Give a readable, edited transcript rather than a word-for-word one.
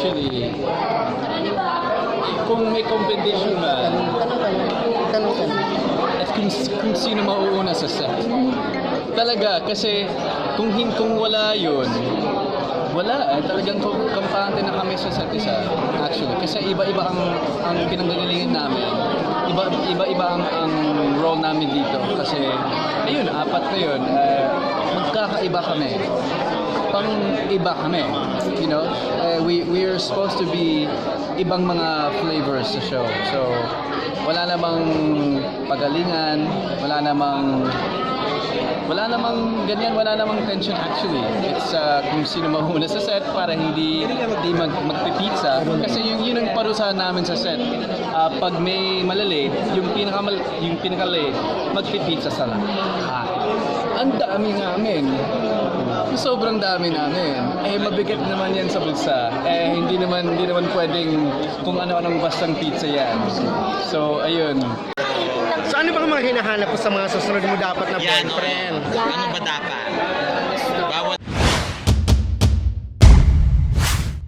Actually, kung may competition man, Tanong ka. at kung sino mauuna sa set. Talaga, kasi kung wala yun, wala. Talagang kampante na kami sa set isa. Actually, kasi iba-iba ang pinanggagalingan namin. Iba-iba ang role namin dito. Kasi, ayun, apat na yun. Magkakaiba kami. Pang-iba kami. You know? We are supposed to be ibang mga flavors sa show. So, wala namang pagalingan, wala namang ganyan, wala namang tension actually. It's kung sino mauna sa set para hindi magpipizza. Kasi yun ang parusahan namin sa set. Pag may malalate, yung pinaka-late, magpipizza sa lahat. Ang dami namin. Sobrang dami namin. Mabigat naman yan sa bulsa. Hindi naman pwedeng kung ano-anong bastang pizza yan. So, ayun. So ano bang mga hinahanap mo sa mga susunod mo dapat na boyfriend? Ano ba dapat?